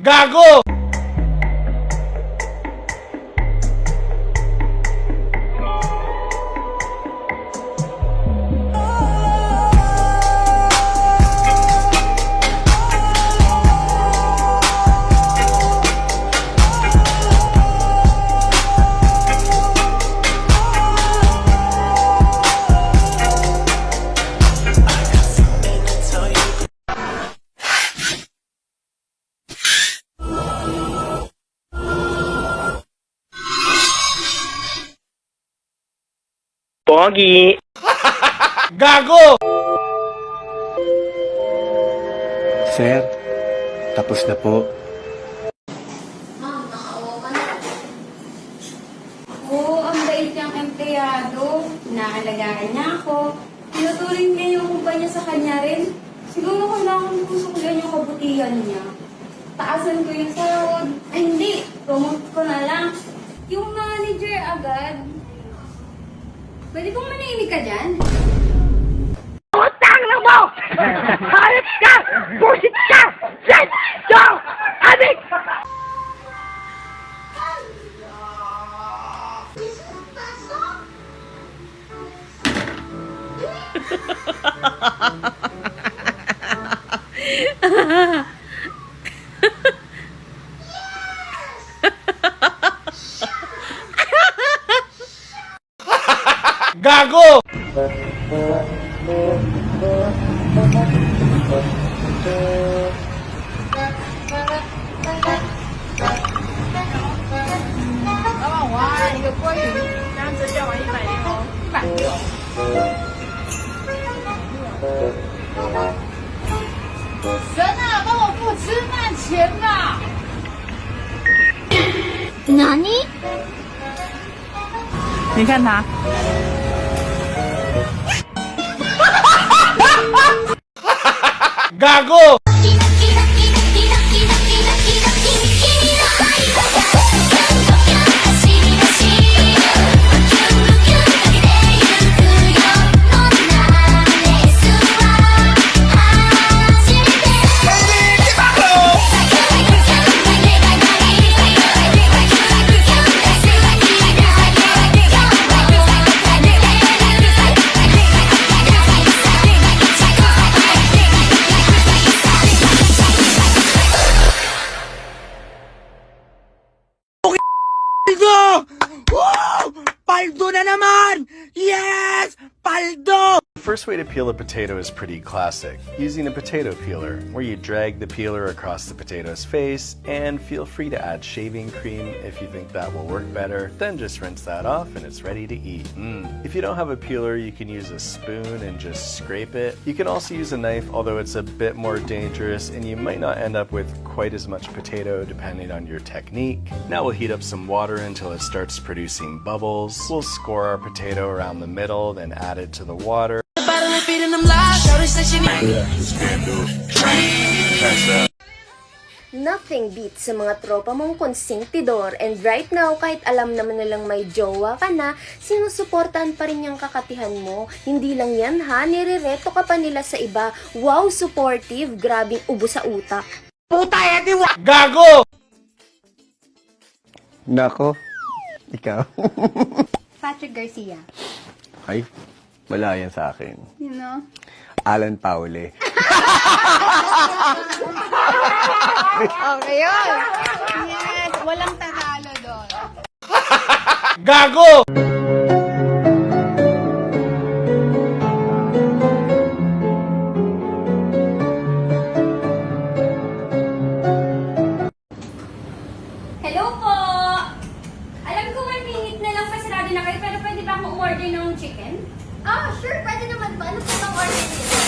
Gago! Pogi! Gago! Sir, tapos na po. Ma'am, nakaawa ka na. Oo, ang bait niyang empleyado. Naalagaan niya ako. Tinuturing niya yung kumpanya sa kanya rin. Siguro kailangan ko suklihan yung kabutihan niya. Taasan ko yung sahod. Ay, hindi. Promote ko na lang. Yung manager agad. Pwede bang manahimik ka dyan? Utang na mo! Hayop ka! Bullshit ka! Shit! Yo! Adik! Gago! Gago! Paldo! Wow! Paldo na naman! Yes! Paldo! The first way to peel a potato is pretty classic, using a potato peeler, where you drag the peeler across the potato's face, and feel free to add shaving cream if you think that will work better, then just rinse that off and it's ready to eat. If you don't have a peeler, you can use a spoon and just scrape it. You can also use a knife, although it's a bit more dangerous and you might not end up with quite as much potato depending on your technique. Now we'll heat up some water until it starts producing bubbles. We'll score our potato around the middle, then add it to the water. Nothing beats sa mga tropa mong konsentidor, and right now, kahit alam naman nilang may jowa ka na, sinusuportahan pa rin yung kakatihan mo. Hindi lang yan ha, nirereto ka pa nila sa iba. Wow, supportive, grabing ubo sa utak. Gago! Nako, ikaw. Patrick Garcia. Ay, wala yan sa akin. You know? Alan Paule. Okay, yun. Yes, walang tatalo doon. Gago! Hello po! Alam ko 1 minute na lang pasarado na kayo, pero pwede ba akong order ng chicken? Ah, sure. Pwede naman ba? Ano po bang order nito?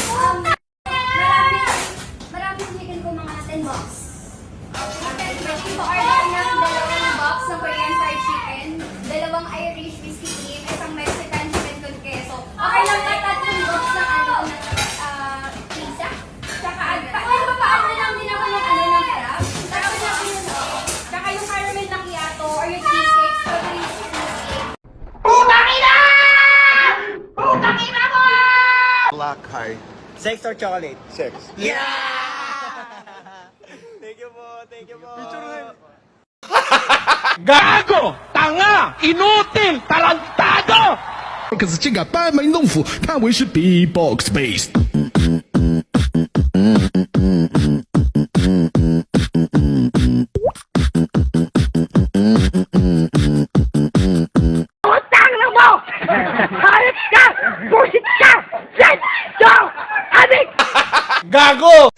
Maraming chicken ko, mga 10 box. Okay, pwede po order ng 2 box ng Korean fried chicken, 2 Irish whiskey cream, 1 Mexican chicken con queso. Okay lang ba 3 box ng pizza? Tsaka, paano lang din ako ng crab? Tsaka yung caramel macchiato or yung cheesecake, strawberry cheesecake. Black heart. Sex or chocolate? Sex. Yeah! Thank you po, thank you po. Gago! Tanga! Inutil! Tarantado! 可是竟敢班门弄斧，看为是 B-box based。 Utang na mo! Hayop ka! Busit ka! Shit! Yo! Adik! Gago!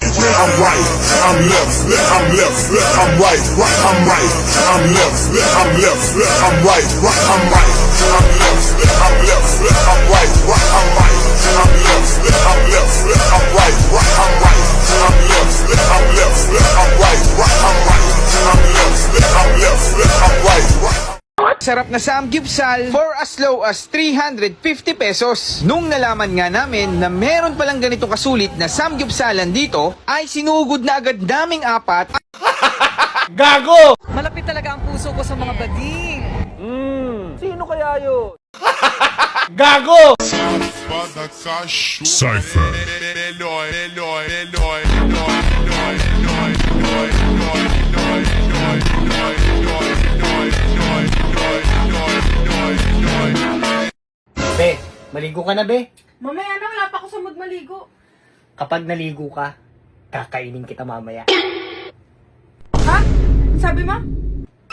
I'm right, I'm left, I'm left, I'm right, I'm right, I'm left, I'm left, I'm right, I'm right, I'm left, I'm left, I'm right, I'm right, I'm left, I'm left, I'm right, I'm right, I'm left, I'm left, I'm right, I'm right, I'm left, I'm left, I'm right, Sarap na samgyupsal for as low as 350 pesos. Nung nalaman nga namin na meron palang ganito kasulit na samgyupsalan dito, ay sinugod na agad naming apat. Gago! Malapit talaga ang puso ko sa mga bading. Sino kaya yun? Gago! Cypher. Be, maligo ka na, be. Mamaya na, wala pa ako sa mood maligo. Kapag naligo ka, kakainin kita mamaya. Ha? Sabi mo?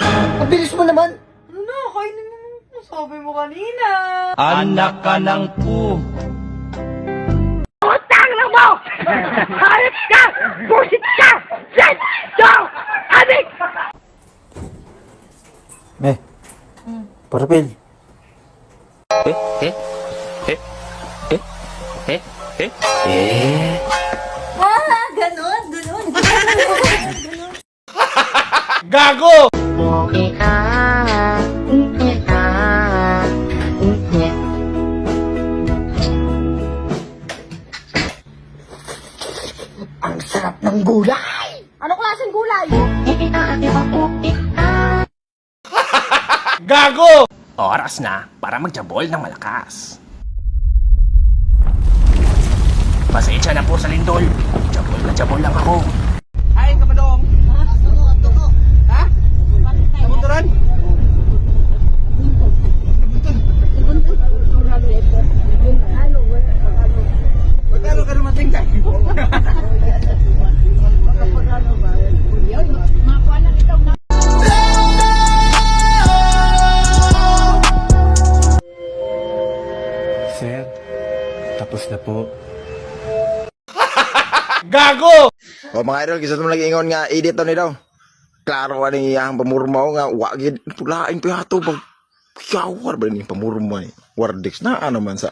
Ang bilis mo naman. Ano na, kainin mo. Sabi mo kanina. Anak ka ng pu. Utang na mo! Hayop ka! Busit ka! Shit! Yo! Adik! Parapil. Ganon. Gago! Ang sarap ng gulay. Ano klaseng gulay? Gago! Oras na para magjabol ng malakas. Pasensya na po sa lindol. Jabol lang ako. Hain ka ba doong? Ha? Namunturan? Magkano ka rumating ka? Sir, tapos na po. Gago! O mga idol, kisat mo lagi ingon nga edit ni daw. Klaro ka ni ang pamurmaw nga wagid tulain pa yato pag shower ba ni pamurmaw ni. Wardex na ano man sa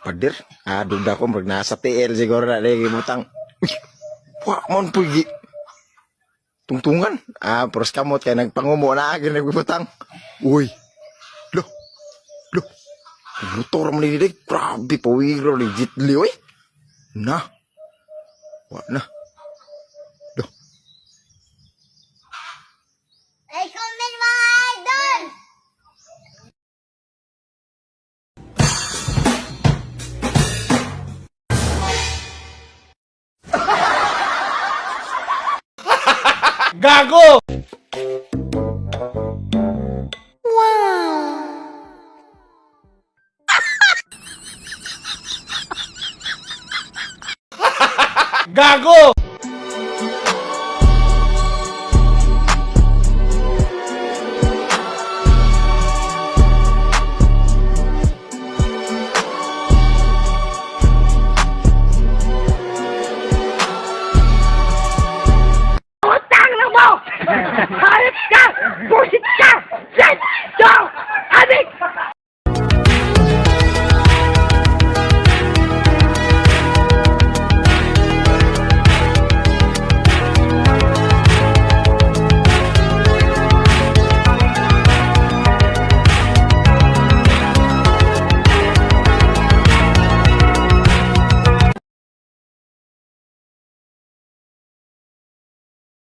Padir, duda ko mag nasa TL siguro na lagi butang. Wa mon pugi. Tungtungan. Pros kamot kay nagpangumo na agin nagbutang. Uy. Loh. Motor man ni dik, grabe pawiro legit li oy. Nah. Wa na. Loh. Ay, comment mga idol! Gago! Gago! Utang na mo! Hayop ka! Busit